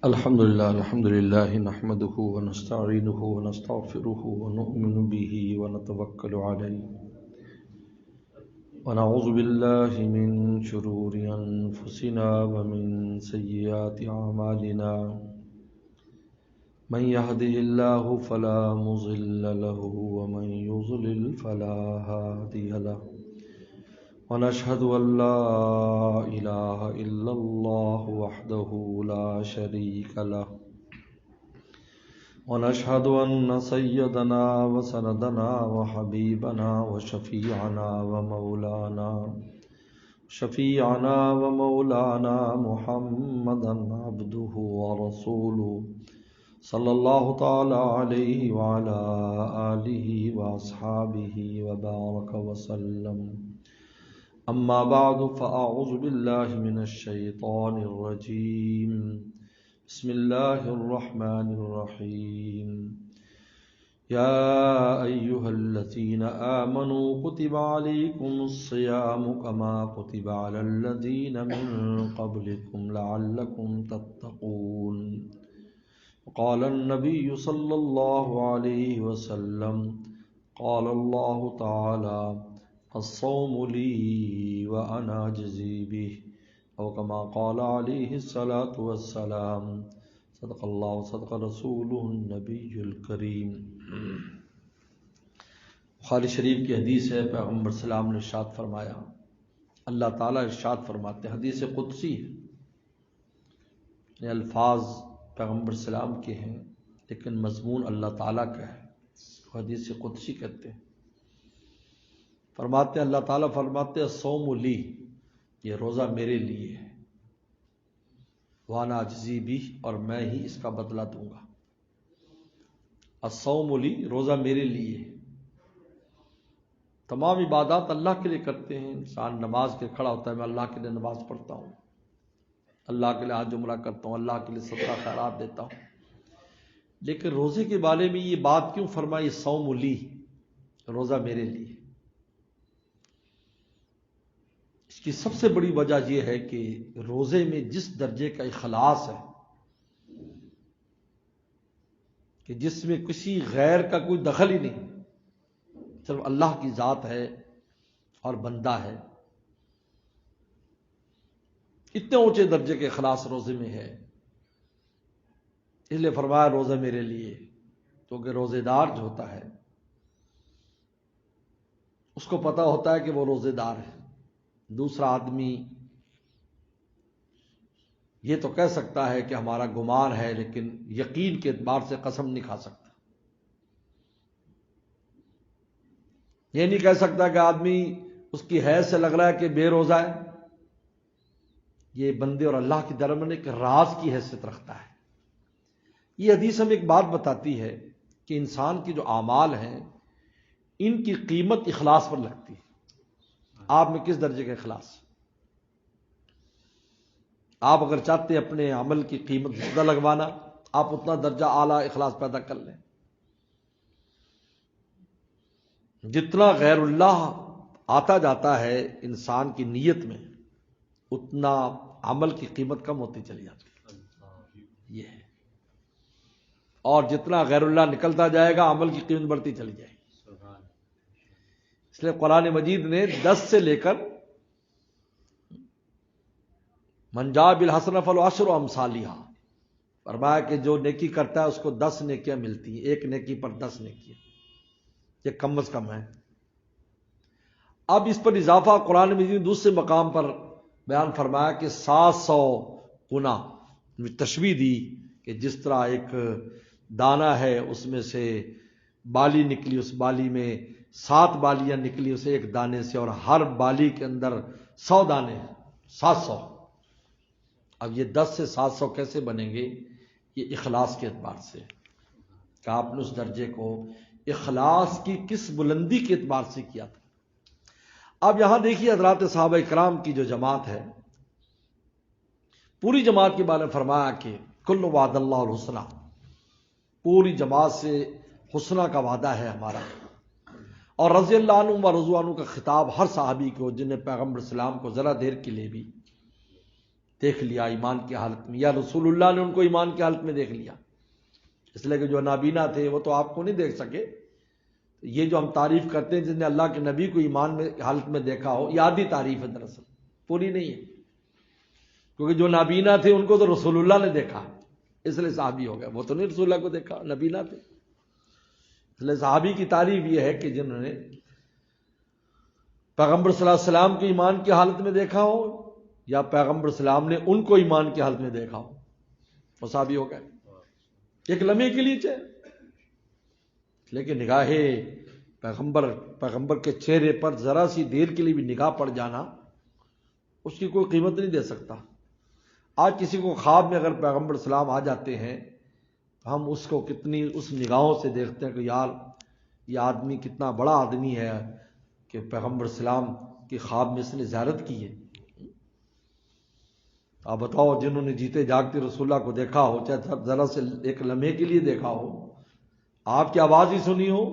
الحمد لله نحمده ونستعينه ونستغفره ونؤمن به ونتوكل عليه ونعوذ بالله من شرور أنفسنا ومن سيئات أعمالنا من يهده الله فلا مضل له ومن يضلل فلا هادي له ونشهد أن لا إله إلا الله وحده لا شريك له ونشهد أن سيدنا وسندنا وحبيبنا وشفيعنا ومولانا محمدا عبده ورسوله صلى الله تعالى عليه وعلى آله وأصحابه وبارك وسلم أما بعد فأعوذ بالله من الشيطان الرجيم بسم الله الرحمن الرحيم يا أيها الذين آمنوا كتب عليكم الصيام كما كتب على الذين من قبلكم لعلكم تتقون وقال النبي صلى الله عليه وسلم قال الله تعالى الصوم لي وأنا أجزي به أو كما قال عليه الصلاة والسلام صدق الله وصدق رسوله النبي الكريم۔ بخاری شریف کی حدیث ہے، پیغمبر سلام نے ارشاد فرمایا، اللہ تعالیٰ ارشاد فرماتے ہیں، حدیث قدسی ہے، یہ الفاظ پیغمبر سلام کے ہیں لیکن مضمون اللہ تعالیٰ کا ہے، حدیث قدسی کہتے ہیں۔ فرماتے ہیں اللہ تعالیٰ فرماتے ہیں الصوم لی، یہ روزہ میرے لیے ہے، وانا اجزی بھی، اور میں ہی اس کا بدلہ دوں گا۔ الصوم لی، روزہ میرے لیے ہے۔ تمام عبادات اللہ کے لیے کرتے ہیں، انسان نماز کے کھڑا ہوتا ہے، میں اللہ کے لیے نماز پڑھتا ہوں، اللہ کے لیے حج عمرہ کرتا ہوں، اللہ کے لیے صدقہ خیرات دیتا ہوں، لیکن روزے کے بارے میں یہ بات کیوں فرمائی الصوم لی، روزہ میرے لیے؟ اس کی سب سے بڑی وجہ یہ ہے کہ روزے میں جس درجے کا اخلاص ہے کہ جس میں کسی غیر کا کوئی دخل ہی نہیں، صرف اللہ کی ذات ہے اور بندہ ہے، اتنے اونچے درجے کے اخلاص روزے میں ہے، اس لیے فرمایا روزہ میرے لیے، کیونکہ روزے دار جو ہوتا ہے اس کو پتہ ہوتا ہے کہ وہ روزے دار ہے۔ دوسرا آدمی یہ تو کہہ سکتا ہے کہ ہمارا گمان ہے، لیکن یقین کے اعتبار سے قسم نہیں کھا سکتا۔ یہ نہیں کہہ سکتا کہ آدمی اس کی حیث سے لگ رہا ہے کہ بے روزہ ہے، یہ بندے اور اللہ کے درمیان ایک راز کی حیثیت رکھتا ہے۔ یہ حدیث ہمیں ایک بات بتاتی ہے کہ انسان کی جو اعمال ہیں ان کی قیمت اخلاص پر لگتی ہے۔ آپ میں کس درجے کا اخلاص؟ آپ اگر چاہتے ہیں اپنے عمل کی قیمت زیادہ لگوانا، آپ اتنا درجہ اعلیٰ اخلاص پیدا کر لیں۔ جتنا غیر اللہ آتا جاتا ہے انسان کی نیت میں، اتنا عمل کی قیمت کم ہوتی چلی جاتی ہے، یہ ہے۔ اور جتنا غیر اللہ نکلتا جائے گا عمل کی قیمت بڑھتی چلی جائے گی۔ اس لیے قرآن مجید نے 10 سے لے کر من جاء بالحسنۃ فلہ عشر امثالھا، فرمایا کہ جو نیکی کرتا ہے اس کو 10 نیکیاں ملتی ہیں، ایک نیکی پر 10 نیکیاں، یہ کم از کم ہے۔ اب اس پر اضافہ قرآن مجید نے دوسرے مقام پر بیان فرمایا کہ 700 گنا تشبیہ دی کہ جس طرح ایک دانہ ہے اس میں سے بالی نکلی، اس بالی میں 7 بالیاں نکلی اسے ایک دانے سے، اور ہر بالی کے اندر 100 دانے، 700۔ اب یہ 10 سے 700 کیسے بنیں گے؟ یہ اخلاص کے اعتبار سے کہ آپ نے اس درجے کو اخلاص کی کس بلندی کے اعتبار سے کیا تھا۔ اب یہاں دیکھیے حضرات صحابہ کرام کی جو جماعت ہے، پوری جماعت کے بارے میں فرمایا کہ کل وعد اللہ الحسنہ، پوری جماعت سے حسنہ کا وعدہ ہے ہمارا، اور رضی اللہ عنہ و رضوا عنہ کا خطاب ہر صحابی کو جن نے پیغمبر اسلام کو ذرا دیر کے لیے بھی دیکھ لیا ایمان کی حالت میں، یا رسول اللہ نے ان کو ایمان کی حالت میں دیکھ لیا. اس لیے کہ جو نابینا تھے وہ تو آپ کو نہیں دیکھ سکے. یہ جو ہم تعریف کرتے ہیں جس نے اللہ کے نبی کو ایمان میں حالت میں دیکھا ہو، یہ آدھی تعریف ہے، دراصل پوری نہیں ہے. کیونکہ جو نابینا تھے ان کو تو رسول اللہ نے دیکھا، اس لیے صحابی ہو گئے. وہ تو نہیں رسول اللہ کو دیکھا، نابینا تھے. اس لیے صحابی کی تعریف یہ ہے کہ جنہوں نے پیغمبر صلی اللہ علیہ وسلم کو ایمان کی حالت میں دیکھا ہو، یا پیغمبر صلی اللہ علیہ وسلم نے ان کو ایمان کی حالت میں دیکھا ہو، وہ صحابی ہو گئے. ایک لمحے کے لیے چاہے، لیکن نگاہ پیغمبر کے چہرے پر ذرا سی دیر کے لیے بھی نگاہ پڑ جانا، اس کی کوئی قیمت نہیں دے سکتا. آج کسی کو خواب میں اگر پیغمبر سلام آ جاتے ہیں تو ہم اس کو کتنی اس نگاہوں سے دیکھتے ہیں کہ یار یہ آدمی کتنا بڑا آدمی ہے کہ پیغمبر سلام کی خواب میں اس نے زیارت کی ہے. آپ بتاؤ، جنہوں نے جیتے جاگتے رسول اللہ کو دیکھا ہو، چاہے ذرا سے ایک لمحے کے لیے دیکھا ہو، آپ کی آواز ہی سنی ہو،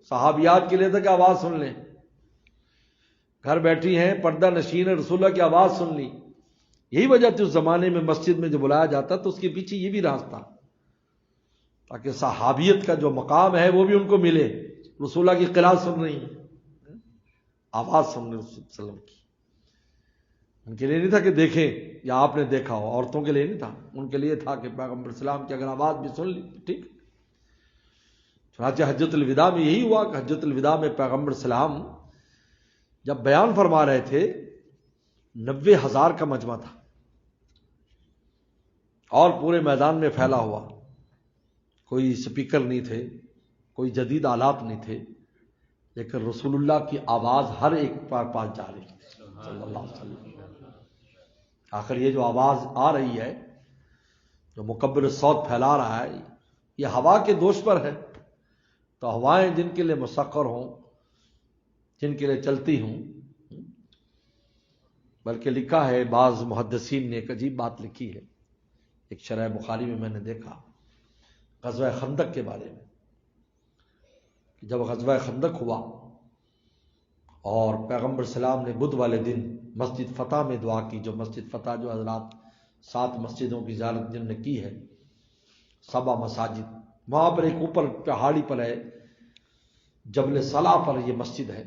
صحابیات کے لیے تھا کہ آواز سن لیں. گھر بیٹھی ہیں، پردہ نشین ہے، رسول اللہ کی آواز سن لی. یہی وجہ تھی اس زمانے میں مسجد میں جو بلایا جاتا تو اس کے پیچھے یہ بھی راز تھا، تاکہ صحابیت کا جو مقام ہے وہ بھی ان کو ملے. رسول اللہ کی قرات سن رہی ہیں، آواز سن رہے رسول اللہ کی. ان کے لیے نہیں تھا کہ دیکھیں یا آپ نے دیکھا ہو، عورتوں کے لیے نہیں تھا، ان کے لیے تھا کہ پیغمبر اسلام کی اگر آواز بھی سن لی ٹھیک. چنانچہ حجۃ الوداع میں یہی ہوا کہ حجۃ الوداع میں پیغمبر اسلام جب بیان فرما رہے تھے 90,000 کا مجمع تھا اور پورے میدان میں پھیلا ہوا. کوئی سپیکر نہیں تھے، کوئی جدید آلات نہیں تھے، لیکن رسول اللہ کی آواز ہر ایک پر پاس جا رہی صلی اللہ علیہ وسلم. آخر یہ جو آواز آ رہی ہے، جو مکبر الصوت پھیلا رہا ہے، یہ ہوا کے دوش پر ہے. تو ہوائیں جن کے لیے مسخر ہوں، جن کے لیے چلتی ہوں، بلکہ لکھا ہے بعض محدثین نے ایک عجیب بات لکھی ہے، ایک شرح بخاری میں میں نے دیکھا غزوہ خندق کے بارے میں، کہ جب غزوہ خندق ہوا اور پیغمبر سلام نے بدھ والے دن مسجد فتح میں دعا کی. جو مسجد فتح جو حضرات 7 مسجدوں کی زیارت جن نے کی ہے، 7 مساجد، وہاں پر ایک اوپر پہاڑی پر ہے، جبل صلاح پر یہ مسجد ہے.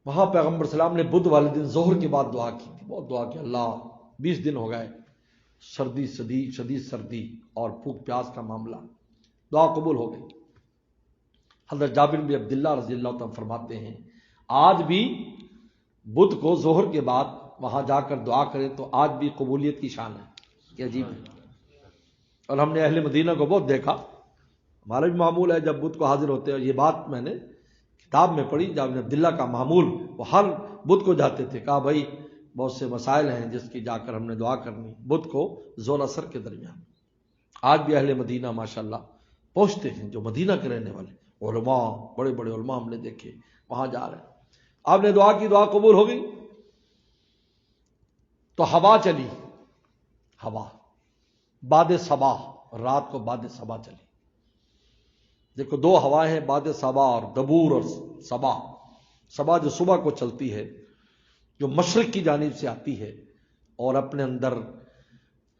وہاں پیغمبر سلام نے بدھ والے دن ظہر کے بعد دعا کی تھی، بہت دعا کی. اللہ 20 دن ہو گئے، سردی شدید سردی اور بھوک پیاس کا معاملہ، دعا قبول ہو گئی. حضرت جابر بن عبداللہ رضی اللہ تعالیٰ فرماتے ہیں آج بھی بدھ کو ظہر کے بعد وہاں جا کر دعا کریں تو آج بھی قبولیت کی شان ہے. کیا عجیب ہے. اور ہم نے اہل مدینہ کو بہت دیکھا، ہمارا بھی معمول ہے جب بدھ کو حاضر ہوتے ہیں. اور یہ بات میں نے کتاب میں پڑھی، جابر بن عبداللہ کا معمول، وہ ہر بدھ کو جاتے تھے. کہا بھائی بہت سے مسائل ہیں جس کی جا کر ہم نے دعا کرنی، بدھ کو ظہر اثر کے درمیان. آج بھی اہل مدینہ ماشاءاللہ پہنچتے ہیں، جو مدینہ کے رہنے والے علماء، بڑے بڑے علماء ہم نے دیکھے وہاں جا رہے ہیں. آپ نے دعا کی، دعا قبول ہو گئی. تو ہوا چلی، ہوا باد صبا، رات کو باد صبا چلی. دیکھو 2 ہوائیں ہیں، باد صبا اور دبور اور صبا. صبا جو صبح کو چلتی ہے، جو مشرق کی جانب سے آتی ہے اور اپنے اندر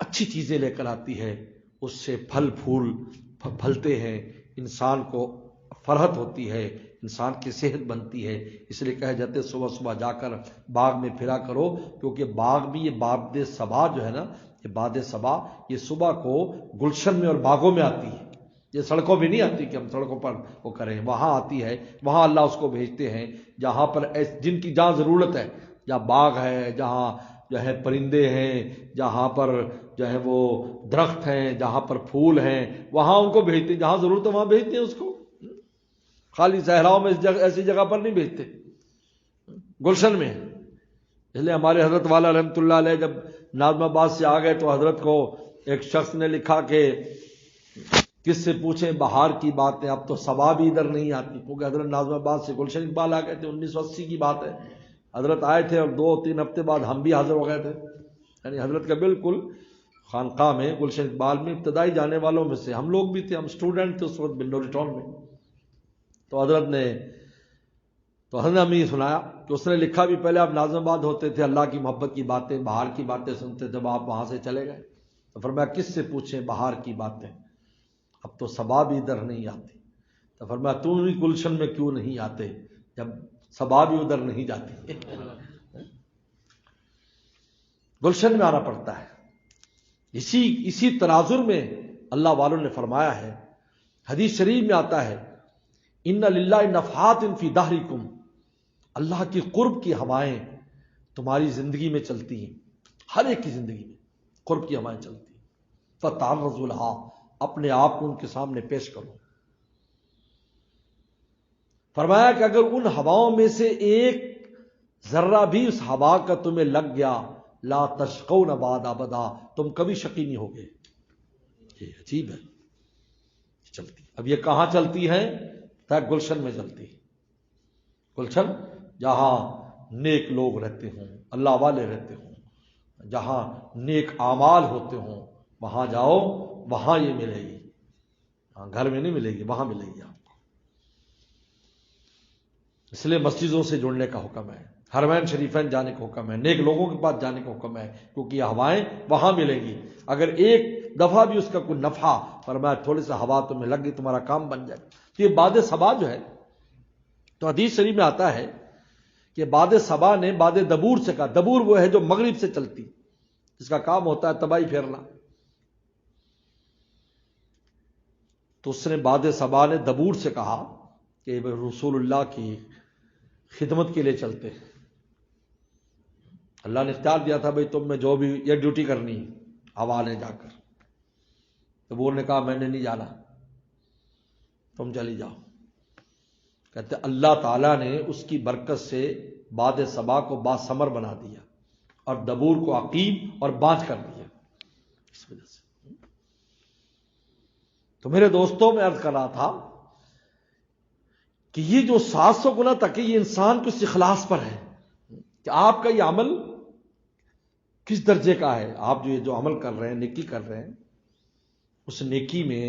اچھی چیزیں لے کر آتی ہے، اس سے پھل پھول پھلتے ہیں، انسان کو فرحت ہوتی ہے، انسان کی صحت بنتی ہے. اس لیے کہے جاتے صبح صبح جا کر باغ میں پھرا کرو، کیونکہ باغ بھی، یہ باد صبا جو ہے نا، یہ باد صبا یہ صبح کو گلشن میں اور باغوں میں آتی ہے. یہ سڑکوں پہ نہیں آتی کہ ہم سڑکوں پر وہ کریں، وہاں آتی ہے. وہاں اللہ اس کو بھیجتے ہیں جہاں پر جن کی جہاں ضرورت ہے، جہاں باغ ہے، جہاں جو ہے پرندے ہیں، جہاں پر جو ہے وہ درخت ہیں، جہاں پر پھول ہیں، وہاں ان کو بھیجتے ہیں. جہاں ضرورت ہے وہاں بھیجتے ہیں اس کو. خالی صحراؤں میں ایسی جگہ پر نہیں بھیجتے، گلشن میں. اس لیے ہمارے حضرت والا رحمۃ اللہ علیہ جب ناظم آباد سے آ گئے تو حضرت کو ایک شخص نے لکھا کہ کس سے پوچھیں بہار کی باتیں، اب تو صبا بھی ادھر نہیں آتی. کیونکہ حضرت ناظم آباد سے گلشن اقبال آ گئے تھے، 1980 کی بات ہے. حضرت آئے تھے اور 2-3 ہفتے بعد ہم بھی حاضر ہو گئے تھے. یعنی حضرت کا بالکل خانقاہ میں گلشن اقبال میں ابتدائی جانے والوں میں سے ہم لوگ بھی تھے. ہم اسٹوڈنٹ تھے اس وقت بلوری ٹاؤن میں. تو حضرت نے تو حضرت نے ہمیں یہ سنایا کہ اس نے لکھا بھی پہلے آپ ناظم آباد ہوتے تھے، اللہ کی محبت کی باتیں، بہار کی باتیں سنتے، جب آپ وہاں سے چلے گئے تو فرمایا کس سے پوچھیں بہار کی باتیں، اب تو صبا بھی ادھر نہیں آتی۔ تو فرمایا تم بھی گلشن میں کیوں نہیں آتے جب صبا بھی ادھر نہیں جاتی؟ گلشن میں آنا پڑتا ہے۔ اسی تناظر میں اللہ والوں نے فرمایا ہے، حدیث شریف میں آتا ہے ان للہ نفحات فی دہرکم، اللہ کی قرب کی ہوائیں تمہاری زندگی میں چلتی ہیں، ہر ایک کی زندگی میں قرب کی ہوائیں چلتی ہیں، فتعرضوا لها، اپنے آپ کو ان کے سامنے پیش کرو۔ فرمایا کہ اگر ان ہواؤں میں سے ایک ذرہ بھی اس ہوا کا تمہیں لگ گیا، لا تشقون بعد ابدا، تم کبھی شقی نہیں ہوگے۔ یہ عجیب ہے، چلتی اب یہ کہاں چلتی ہے؟ گلشن میں چلتی ہے۔ گلشن جہاں نیک لوگ رہتے ہوں، اللہ والے رہتے ہوں، جہاں نیک اعمال ہوتے ہوں، وہاں جاؤ، وہاں یہ ملے گی، گھر میں نہیں ملے گی، وہاں ملے گی آپ کو۔ اس لیے مسجدوں سے جڑنے کا حکم ہے، حرمین شریفین جانے کا حکم ہے، نیک لوگوں کے پاس جانے کا حکم ہے، کیونکہ یہ ہوائیں وہاں ملیں گی۔ اگر ایک دفعہ بھی اس کا کوئی نفع، فرمایا تھوڑی سی ہوا تمہیں لگ گئی، تمہارا کام بن جائے۔ تو یہ باد صبا جو ہے، تو حدیث شریف میں آتا ہے کہ باد صبا نے باد دبور سے کہا، دبور وہ ہے جو مغرب سے چلتی، جس کا کام ہوتا ہے تباہی پھیرنا، تو اس نے باد صبا نے دبور سے کہا کہ رسول اللہ کی خدمت کے لیے چلتے ہیں، اللہ نے اختیار دیا تھا بھئی تم میں جو بھی یہ ڈیوٹی کرنی ہوا نے جا کر۔ دبور نے کہا میں نے نہیں جانا، تم چلی جاؤ۔ کہتے اللہ تعالیٰ نے اس کی برکت سے باد صبا کو باثمر بنا دیا اور دبور کو عقیم اور بانج کر دیا، اس وجہ سے۔ تو میرے دوستوں میں عرض کر رہا تھا کہ یہ جو 700 گنا تک یہ انسان کو اس اخلاص پر ہے کہ آپ کا یہ عمل کس درجے کا ہے، آپ جو عمل کر رہے ہیں، نیکی کر رہے ہیں، اس نیکی میں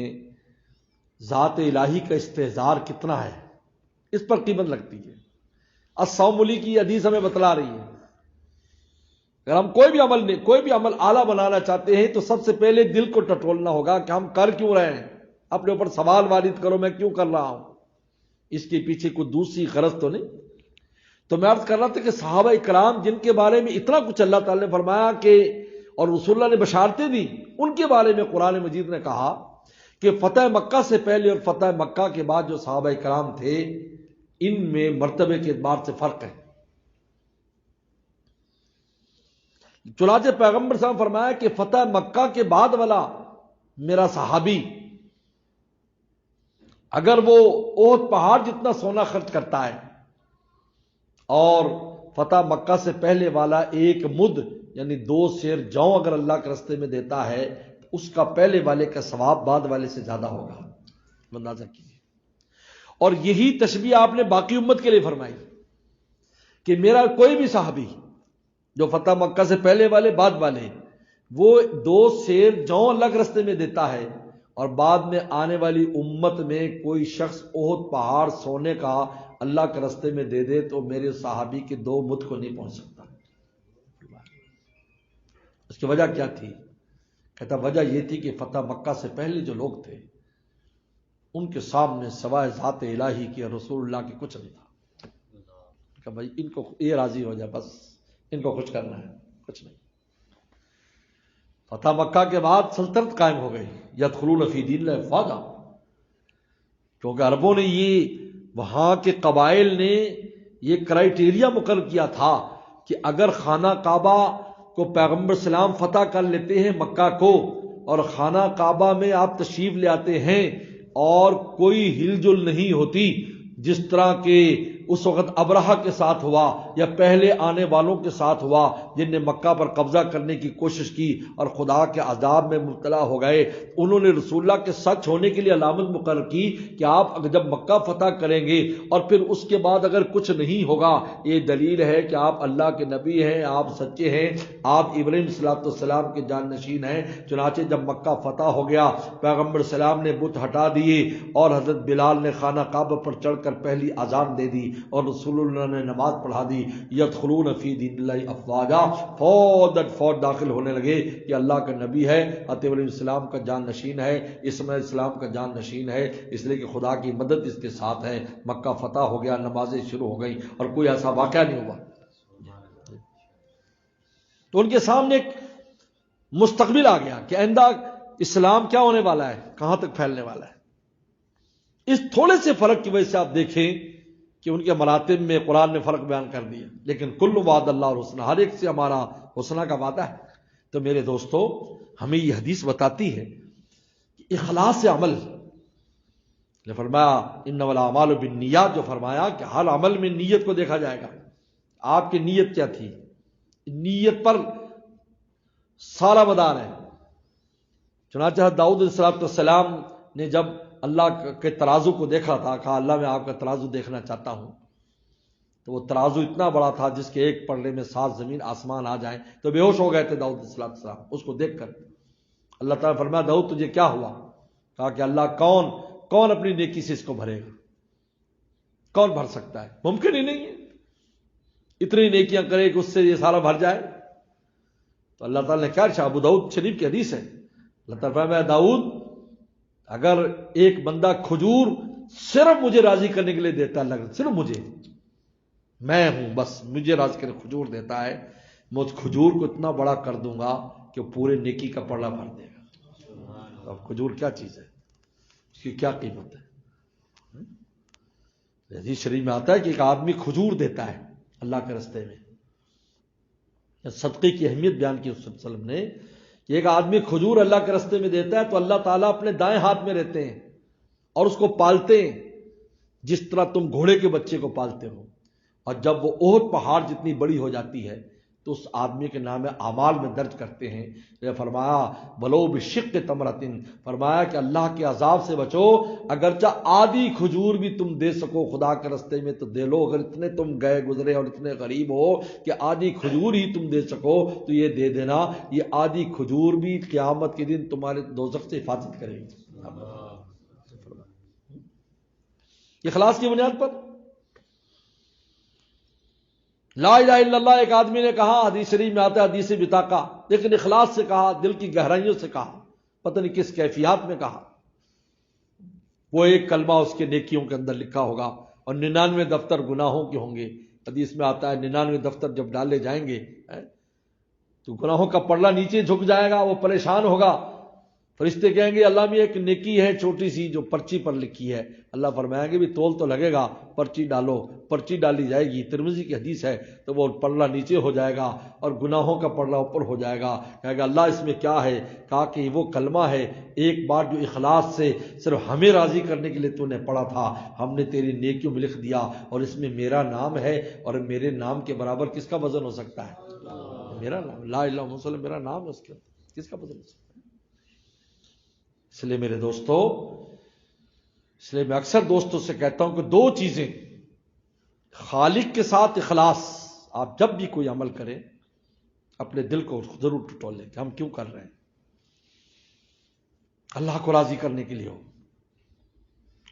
ذات الہی کا استحضار کتنا ہے، اس پر قیمت لگتی ہے۔ الصوم لی کی حدیث ہمیں بتلا رہی ہے، اگر ہم کوئی بھی عمل اعلیٰ بنانا چاہتے ہیں تو سب سے پہلے دل کو ٹٹولنا ہوگا کہ ہم کر کیوں رہے ہیں، اپنے اوپر سوال وارد کرو میں کیوں کر رہا ہوں، اس کے پیچھے کوئی دوسری غرض تو نہیں۔ تو میں عرض کر رہا تھا کہ صحابہ اکرام جن کے بارے میں اتنا کچھ اللہ تعالی نے فرمایا کہ اور رسول اللہ نے بشارتیں دی، ان کے بارے میں قرآن مجید نے کہا کہ فتح مکہ سے پہلے اور فتح مکہ کے بعد جو صحابہ اکرام تھے ان میں مرتبے کے اعتبار سے فرق ہے۔ چنانچہ پیغمبر صاحب نے فرمایا کہ فتح مکہ کے بعد والا میرا صحابی اگر وہ احد پہاڑ جتنا سونا خرچ کرتا ہے اور فتح مکہ سے پہلے والا ایک مد یعنی 2 سیر جوں اگر اللہ کے راستے میں دیتا ہے تو اس کا پہلے والے کا ثواب بعد والے سے زیادہ ہوگا، اندازہ کیجیے۔ اور یہی تشبیہ آپ نے باقی امت کے لیے فرمائی کہ میرا کوئی بھی صحابی جو فتح مکہ سے پہلے والے بعد والے وہ 2 سیر جوں اللہ کے راستے میں دیتا ہے، اور بعد میں آنے والی امت میں کوئی شخص احد پہاڑ سونے کا اللہ کے راستے میں دے دے تو میرے صحابی کے 2 مد کو نہیں پہنچ سکتا۔ اس کی وجہ کیا تھی؟ کہتا وجہ یہ تھی کہ فتح مکہ سے پہلے جو لوگ تھے ان کے سامنے سوائے ذات الہی کی اور رسول اللہ کی کچھ نہیں تھا، کہ بھائی ان کو یہ راضی ہو جائے، بس ان کو خوش کرنا ہے، کچھ نہیں۔ فتح مکہ کے بعد سلطنت قائم ہو گئی، یدخلون فی دین اللہ افواجا، کیونکہ عربوں نے وہاں کے قبائل نے یہ کرائیٹیریا مقرر کیا تھا کہ اگر خانہ کعبہ کو پیغمبر سلام فتح کر لیتے ہیں مکہ کو اور خانہ کعبہ میں آپ تشریف لے آتے ہیں اور کوئی ہل جل نہیں ہوتی جس طرح کہ اس وقت ابرہہ کے ساتھ ہوا یا پہلے آنے والوں کے ساتھ ہوا جن نے مکہ پر قبضہ کرنے کی کوشش کی اور خدا کے عذاب میں مبتلا ہو گئے، انہوں نے رسول اللہ کے سچ ہونے کے لیے علامت مقرر کی کہ آپ جب مکہ فتح کریں گے اور پھر اس کے بعد اگر کچھ نہیں ہوگا یہ دلیل ہے کہ آپ اللہ کے نبی ہیں، آپ سچے ہیں، آپ ابراہیم صلیٰ السلام کے جان نشین ہیں۔ چنانچہ جب مکہ فتح ہو گیا پیغمبر سلام نے بت ہٹا دیے اور حضرت بلال نے خانہ کعبہ پر چڑھ کر پہلی اذان دے دی اور رسول اللہ نے نماز پڑھا دی، یدخلون فی دین اللہ افواجا، فوج داخل ہونے لگے کہ اللہ کا نبی ہے، حضرت علیہ السلام کا جان نشین ہے، اسماعیل السلام کا جان نشین ہے، اس لیے کہ خدا کی مدد اس کے ساتھ ہے۔ مکہ فتح ہو گیا، نمازیں شروع ہو گئیں اور کوئی ایسا واقعہ نہیں ہوا۔ تو ان کے سامنے ایک مستقبل آ گیا کہ آئندہ اسلام کیا ہونے والا ہے، کہاں تک پھیلنے والا ہے۔ اس تھوڑے سے فرق کی وجہ سے آپ دیکھیں کہ ان کے مراتب میں قرآن نے فرق بیان کر دیا، لیکن کل وعد اللہ الحسنہ، ہر ایک سے ہمارا حسنہ کا وعدہ ہے۔ تو میرے دوستو، ہمیں یہ حدیث بتاتی ہے کہ اخلاص سے عمل نے فرمایا انما الاعمال بالنیات، جو فرمایا کہ ہر عمل میں نیت کو دیکھا جائے گا۔ آپ کی نیت کیا تھی؟ نیت پر سارا مدار ہے۔ چنانچہ داؤد علیہ السلام نے جب اللہ کے ترازو کو دیکھا تھا، کہا اللہ میں آپ کا ترازو دیکھنا چاہتا ہوں، تو وہ ترازو اتنا بڑا تھا جس کے ایک پلڑے میں 7 زمین آسمان آ جائیں، تو بے ہوش ہو گئے تھے داؤد علیہ السلام اس کو دیکھ کر۔ اللہ تعالیٰ نے فرمایا داؤد تجھے کیا ہوا؟ کہا کہ اللہ کون اپنی نیکی سے اس کو بھرے گا؟ کون بھر سکتا ہے؟ ممکن ہی نہیں ہے، اتنی نیکیاں کرے کہ اس سے یہ سارا بھر جائے۔ تو اللہ تعالیٰ نے کیا ارشاد، ابو داؤد شریف کی حدیث ہے، اللہ تعالیٰ فرمایا داؤد اگر ایک بندہ کھجور صرف مجھے راضی کرنے کے لیے دیتا ہے، صرف مجھے، میں ہوں بس، مجھے راضی کرنے کھجور دیتا ہے، میں اس کھجور کو اتنا بڑا کر دوں گا کہ پورے نیکی کا پلڑا بھر دے گا۔ اب کھجور کیا چیز ہے، اس کی کیا قیمت ہے؟ حدیث شریف میں آتا ہے کہ ایک آدمی کھجور دیتا ہے اللہ کے راستے میں، صدقے کی اہمیت بیان کی اس وسلم نے کہ ایک آدمی کھجور اللہ کے راستے میں دیتا ہے تو اللہ تعالیٰ اپنے دائیں ہاتھ میں رہتے ہیں اور اس کو پالتے ہیں جس طرح تم گھوڑے کے بچے کو پالتے ہو، اور جب وہ احد پہاڑ جتنی بڑی ہو جاتی ہے تو اس آدمی کے نام اعمال میں درج کرتے ہیں۔ یہ فرمایا بلو بشق تمرۃ، فرمایا کہ اللہ کے عذاب سے بچو، اگرچہ آدھی کھجور بھی تم دے سکو خدا کے راستے میں تو دے لو، اگر اتنے تم گئے گزرے اور اتنے غریب ہو کہ آدھی کھجور ہی تم دے سکو تو یہ دے دینا، یہ آدھی کھجور بھی قیامت کے دن تمہارے دوزخ سے حفاظت کرے گی۔ اخلاص کی بنیاد پر لا الہ الا اللہ ایک آدمی نے کہا، حدیث شریف میں آتا ہے حدیث بطاقہ، لیکن اخلاص سے کہا، دل کی گہرائیوں سے کہا، پتہ نہیں کس کیفیات میں کہا۔ وہ ایک کلمہ اس کے نیکیوں کے اندر لکھا ہوگا اور 99 دفتر گناہوں کے ہوں گے۔ حدیث میں آتا ہے 99 دفتر جب ڈالے جائیں گے تو گناہوں کا پلڑا نیچے جھک جائے گا، وہ پریشان ہوگا۔ فرشتے کہیں گے اللہ میں ایک نیکی ہے چھوٹی سی جو پرچی پر لکھی ہے، اللہ فرمائیں گے بھی تول تو لگے گا، پرچی ڈالو، پرچی ڈالی جائے گی، ترمذی کی حدیث ہے، تو وہ پلڑا نیچے ہو جائے گا اور گناہوں کا پلڑا اوپر ہو جائے گا۔ کہے گا اللہ اس میں کیا ہے؟ کہا کہ وہ کلمہ ہے ایک بار جو اخلاص سے صرف ہمیں راضی کرنے کے لیے تو نے پڑھا تھا، ہم نے تیری نیکیوں میں لکھ دیا اور اس میں میرا نام ہے، اور میرے نام کے برابر کس کا وزن ہو سکتا ہے؟ میرا نام، لا الہ الا اللہ محمد میرا نام ہے، اس کے کس کا وزن ہو سکتا ہے؟ اس لیے میرے دوستو، اس لیے میں اکثر دوستوں سے کہتا ہوں کہ 2 چیزیں، خالق کے ساتھ اخلاص، آپ جب بھی کوئی عمل کریں اپنے دل کو ضرور ٹٹول لیں کہ ہم کیوں کر رہے ہیں، اللہ کو راضی کرنے کے لیے ہو،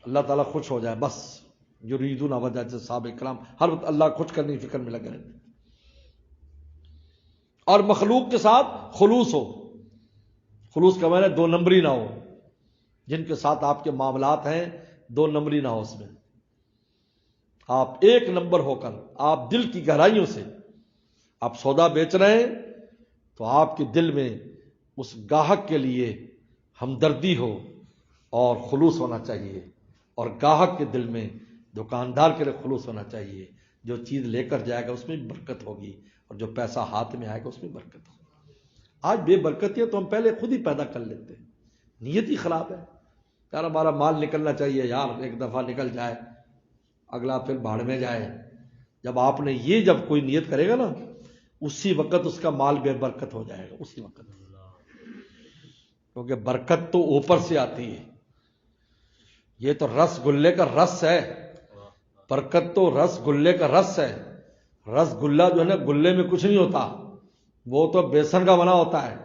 اللہ تعالیٰ خوش ہو جائے بس، یریدون وجہ سے صحابہ کرام ہر وقت اللہ خوش کرنے کی فکر میں لگے رہتے، اور مخلوق کے ساتھ خلوص ہو۔ خلوص کا معنی 2 نمبری نہ ہو، جن کے ساتھ آپ کے معاملات ہیں 2 نمبری نہ ہو، اس میں آپ 1 نمبر ہو کر، آپ دل کی گہرائیوں سے آپ سودا بیچ رہے ہیں تو آپ کے دل میں اس گاہک کے لیے ہمدردی ہو اور خلوص ہونا چاہیے، اور گاہک کے دل میں دکاندار کے لیے خلوص ہونا چاہیے۔ جو چیز لے کر جائے گا اس میں برکت ہوگی، اور جو پیسہ ہاتھ میں آئے گا اس میں برکت ہوگی۔ آج بے برکتیاں تو ہم پہلے خود ہی پیدا کر لیتے ہیں، نیت ہی خراب ہے، یار ہمارا مال نکلنا چاہیے، یار ایک دفعہ نکل جائے اگلا پھر بھاڑ میں جائے۔ جب آپ نے یہ جب کوئی نیت کرے گا نا، اسی وقت اس کا مال بے برکت ہو جائے گا، اسی وقت، کیونکہ برکت تو اوپر سے آتی ہے، یہ تو رس گلے کا رس ہے، برکت تو رس گلے کا رس ہے۔ رس گلہ جو ہے نا، گلے میں کچھ نہیں ہوتا، وہ تو بیسن کا بنا ہوتا ہے،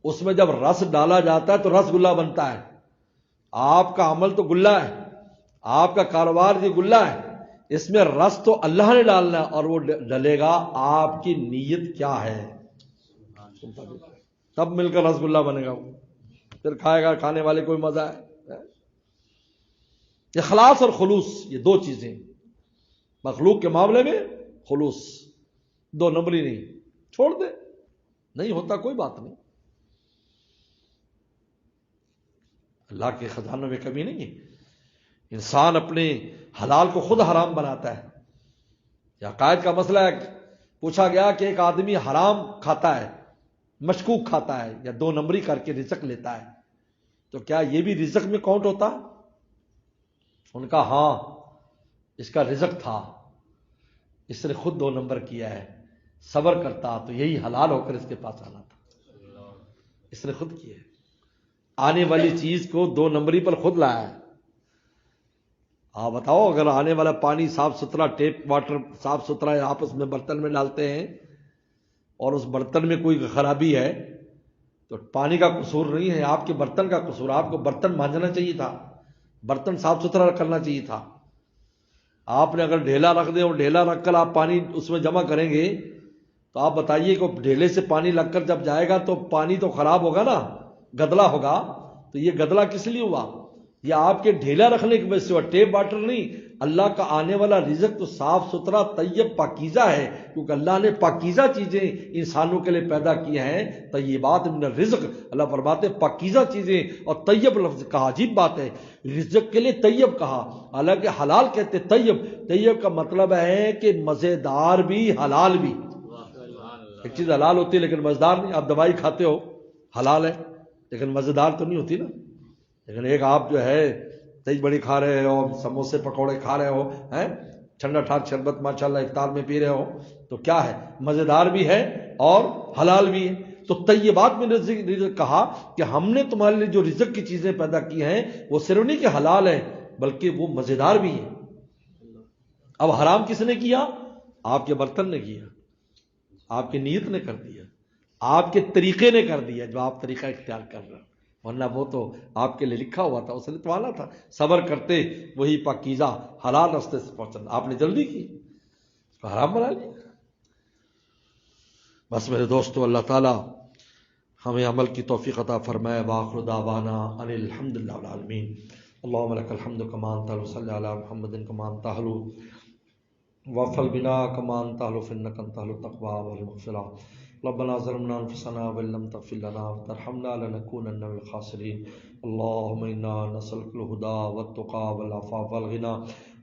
اس میں جب رس ڈالا جاتا ہے تو رس گلہ بنتا ہے۔ آپ کا عمل تو گلہ ہے، آپ کا کاروبار بھی گلہ ہے، اس میں رس تو اللہ نے ڈالنا ہے، اور وہ ڈلے گا آپ کی نیت کیا ہے، تب مل کر رس گلہ بنے گا، وہ پھر کھائے گا کھانے والے کوئی مزہ ہے۔ اخلاص اور خلوص یہ دو چیزیں، مخلوق کے معاملے میں خلوص، دو نمبری نہیں، چھوڑ دے، نہیں ہوتا کوئی بات نہیں، اللہ کے خزانوں میں کمی نہیں ہے۔ انسان اپنے حلال کو خود حرام بناتا ہے، یا عقائد کا مسئلہ ہے، پوچھا گیا کہ ایک آدمی حرام کھاتا ہے، مشکوک کھاتا ہے، یا دو نمبری کر کے رزق لیتا ہے، تو کیا یہ بھی رزق میں کاؤنٹ ہوتا؟ ان کا ہاں، اس کا رزق تھا، اس نے خود دو نمبر کیا ہے، صبر کرتا تو یہی حلال ہو کر اس کے پاس آنا تھا، اس نے خود کیا ہے، آنے والی چیز کو دو نمبری پر خود لایا ہے۔ آپ بتاؤ، اگر آنے والا پانی صاف ستھرا، ٹیپ واٹر صاف ستھرا ہے، آپس میں برتن میں ڈالتے ہیں اور اس برتن میں کوئی خرابی ہے تو پانی کا قصور نہیں ہے، آپ کے برتن کا قصور، آپ کو برتن مانجنا چاہیے تھا، برتن صاف ستھرا کرنا چاہیے تھا۔ آپ نے اگر ڈھیلا رکھ دیں اور ڈھیلا رکھ کر آپ پانی اس میں جمع کریں گے تو آپ بتائیے کہ ڈھیلے سے پانی لگ کر جب جائے گا تو پانی تو خراب ہوگا نا، گدلا ہوگا، تو یہ گدلا کس لیے ہوا؟ یہ آپ کے ڈھیلا رکھنے کی وجہ سے ہوا، ٹیپ واٹر نہیں۔ اللہ کا آنے والا رزق تو صاف ستھرا طیب پاکیزہ ہے، کیونکہ اللہ نے پاکیزہ چیزیں انسانوں کے لیے پیدا کی ہیں، طیبات من الرزق، اللہ فرماتے ہیں پاکیزہ چیزیں، اور طیب لفظ کہا، عجیب بات ہے، رزق کے لیے طیب کہا، حالانکہ حلال کہتے طیب، طیب کا مطلب ہے کہ مزیدار بھی حلال بھی۔ ایک چیز حلال ہوتی ہے لیکن مزیدار نہیں، آپ دوائی کھاتے ہو حلال ہے لیکن مزیدار تو نہیں ہوتی نا، لیکن ایک آپ جو ہے دہی بڑی کھا رہے ہو، سموسے پکوڑے کھا رہے ہو، ٹھنڈا ٹھار شربت ماشاءاللہ افطار میں پی رہے ہو، تو کیا ہے، مزیدار بھی ہے اور حلال بھی ہے۔ تو طیبات میں رزق کہا کہ ہم نے تمہارے لیے جو رزق کی چیزیں پیدا کی ہیں وہ صرف نہیں کہ حلال ہے بلکہ وہ مزیدار بھی ہیں۔ اب حرام کس نے کیا؟ آپ کے برتن نے کیا، آپ کی نیت نے کر دیا، آپ کے طریقے نے کر دیا، جو آپ طریقہ اختیار کر رہے ہیں، ورنہ وہ تو آپ کے لیے لکھا ہوا تھا، اس نے تو آنا تھا، صبر کرتے وہی پاکیزہ حلال راستے سے پہنچنا، آپ نے جلدی کی، اس کو حرام بنا لیا۔ بس میرے دوستو، اللہ تعالی ہمیں عمل کی توفیق عطا فرمائے۔ وآخر دعوانا ان الحمد للہ رب العالمین۔ اللہم لک الحمد کما انت اہل، صلی علی محمد کما انت اہل، وافعل بنا کما انت اہل، فانک انت اہل التقوی والمغفرہ۔ ربنا ظلمنا انفسنا وان لم تغفر لنا وترحمنا لنكونن من الخاسرين۔ اللهم انا نسألك الهدى والتقى والعفاف والغنى،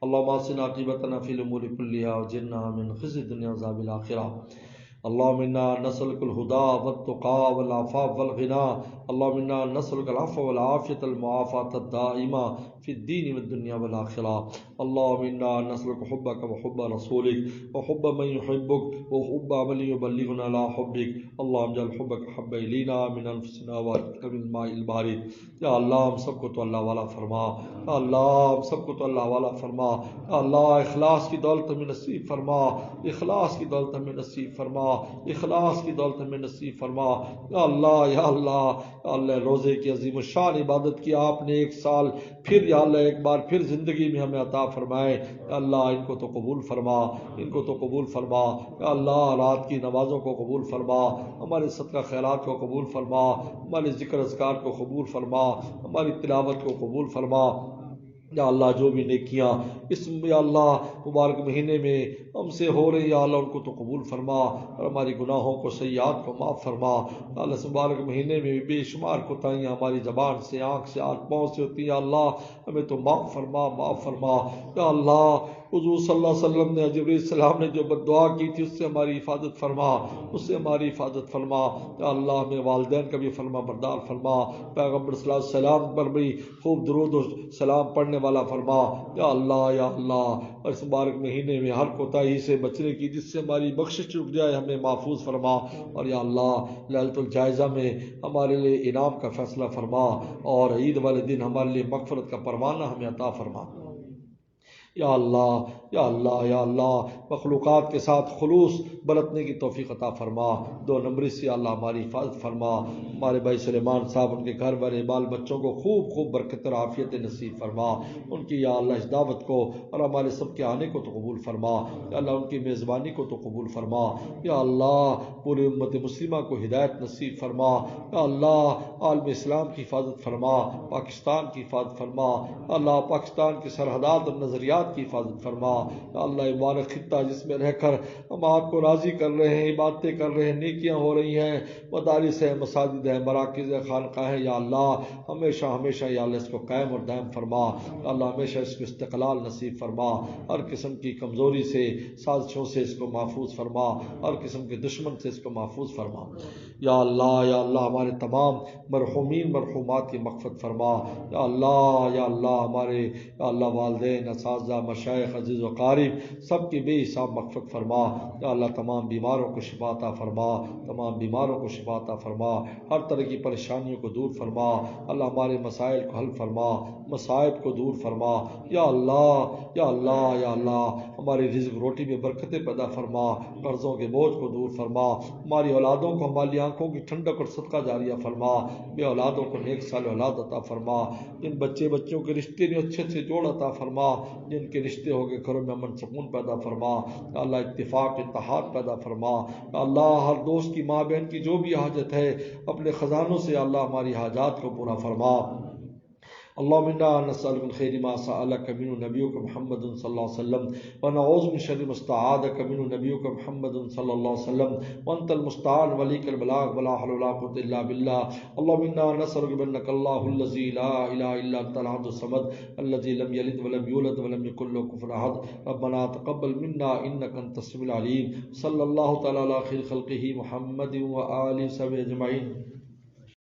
اللهم احسن عاقبتنا في الامور كلها واجرنا من خزي الدنيا وعذاب الاخره۔ اللهم انا نسألك الهدى والتقى والعفاف والغنى، اللهم انا نسألك العفو والعافية المعافاة الدائمة في الدين والدنيا والآخرة۔ اللهم انا نسألك حبك وحب رسولك وحب من يحبك وحب عمل يبلغنا لا حبك۔ اللهم اجعل حبك حب إلينا من أنفسنا وأكثر من الماء البارد۔ یا اللہ ہم سب کو تو اللہ والا فرما، یا اللہ ہم سب کو تو اللہ والا فرما، یا اللہ اخلاص کی دولت ہمیں نصیب فرما، اخلاص کی دولت ہمیں نصیب فرما، اخلاص کی دولت ہمیں نصیب فرما۔ یا اللہ، یا اللہ، یا اللہ، روزے کی عظیم الشان عبادت کی آپ نے ایک سال پھر، یا اللہ ایک بار پھر زندگی میں ہمیں عطا فرمائے، یا اللہ ان کو تو قبول فرما، ان کو تو قبول فرما، یا اللہ رات کی نمازوں کو قبول فرما، ہمارے صدقہ خیرات کو قبول فرما، ہمارے ذکر اذکار کو قبول فرما، ہماری تلاوت کو قبول فرما۔ یا اللہ جو بھی نیکیاں اس یا اللہ مبارک مہینے میں ہم سے ہو رہی، یا اللہ ان کو تو قبول فرما، اور ہماری گناہوں کو سیئات کو معاف فرما۔ یا اللہ اس مبارک مہینے میں بے شمار کوتاہیاں ہماری زبان سے، آنکھ سے، ہاتھ پاؤں سے ہوتی ہیں، یا اللہ ہمیں تو معاف فرما، معاف فرما۔ یا اللہ حضور صلی اللہ علیہ وسلم نے، جبرائیل السلام نے جو بد دعا کی تھی اس سے ہماری حفاظت فرما، اس سے ہماری حفاظت فرما۔ یا اللہ ہمیں والدین کا بھی فرما بردار فرما، پیغمبر صلی اللہ علیہ وسلم پر بھی خوب درود و سلام پڑھنے والا فرما۔ یا اللہ، یا اللہ اس مبارک مہینے میں ہر کوتاہی سے بچنے کی، جس سے ہماری بخشش رک جائے، ہمیں محفوظ فرما۔ اور یا اللہ لیلۃ الجائزہ میں ہمارے لیے انعام کا فیصلہ فرما، اور عید والے دن ہمارے لیے مغفرت کا پروانہ ہمیں عطا فرما۔ یا اللہ یا اللہ یا اللہ مخلوقات کے ساتھ خلوص برتنے کی توفیق عطا فرما، 2 نمبری سے اللہ ہماری حفاظت فرما، ہمارے بھائی سلیمان صاحب ان کے گھر والے بال بچوں کو خوب خوب برکت اور عافیت نصیب فرما، ان کی یا اللہ اس دعوت کو اور ہمارے سب کے آنے کو تو قبول فرما، یا اللہ ان کی میزبانی کو تو قبول فرما، یا اللہ پوری امت مسلمہ کو ہدایت نصیب فرما، یا اللہ عالم اسلام کی حفاظت فرما، پاکستان کی حفاظت فرما، اللہ پاکستان کی سرحدات اور نظریات کی حفاظت فرما، یا اللہ مبارک خطہ جس میں رہ کر ہم آپ کو راضی کر رہے ہیں، عبادتیں کر رہے ہیں، نیکیاں ہو رہی ہیں، مدارس ہیں، مساجد ہیں، مراکز ہیں، خانقاہ ہیں، یا اللہ ہمیشہ ہمیشہ یا اللہ اس کو قائم اور دائم فرما، یا اللہ ہمیشہ اس کو استقلال نصیب فرما، ہر قسم کی کمزوری سے سازشوں سے اس کو محفوظ فرما، ہر قسم کے دشمن سے اس کو محفوظ فرما، یا اللہ ہمارے تمام مرحومین مرحومات کی مغفرت فرما، یا اللہ ہمارے یا اللہ والدین اساتذہ مشائخ عزیز و قارب سب کی بے حساب مغفرت فرما، یا اللہ تمام بیماروں کو شفا عطا فرما، تمام بیماروں کو شفا عطا فرما، ہر طرح کی پریشانیوں کو دور فرما، اللہ ہمارے مسائل کو حل فرما، مصائب کو دور فرما، یا اللہ ہماری رزق روٹی میں برکتیں پیدا فرما، قرضوں کے بوجھ کو دور فرما، ہماری اولادوں کو ہماری آنکھوں کی ٹھنڈک اور صدقہ جاریہ فرما، بے اولادوں کو نیک صالح اولاد عطا فرما، جن بچوں کے رشتے نے اچھے سے جوڑ عطا فرما، جن کے رشتے ہو گئے گھروں میں امن سکون پیدا فرما، یا اللہ اتفاق اتحاد پیدا فرما، یا اللہ ہر دوست کی ماں بہن کی جو بھی حاجت ہے اپنے خزانوں سے اللہ ہماری حاجات کو پورا فرما۔ اللهم انا نسألك من خير ما سألك منه نبيك محمد صلى الله عليه وسلم ونعوذ من شر ما استعاذك منه نبيك محمد صلى الله عليه وسلم وانت المستعان وليك البلاغ ولا حول ولا قوة الا بالله. اللهم انا نسألك بانك الله الذي لا اله الا انت الاحد الصمد الذي لم يلد ولم يولد ولم يكن له كفوا احد. ربنا تقبل منا انك انت السميع العليم. صلى الله تعالى على خير خلقه محمد وآله وصحبه اجمعين.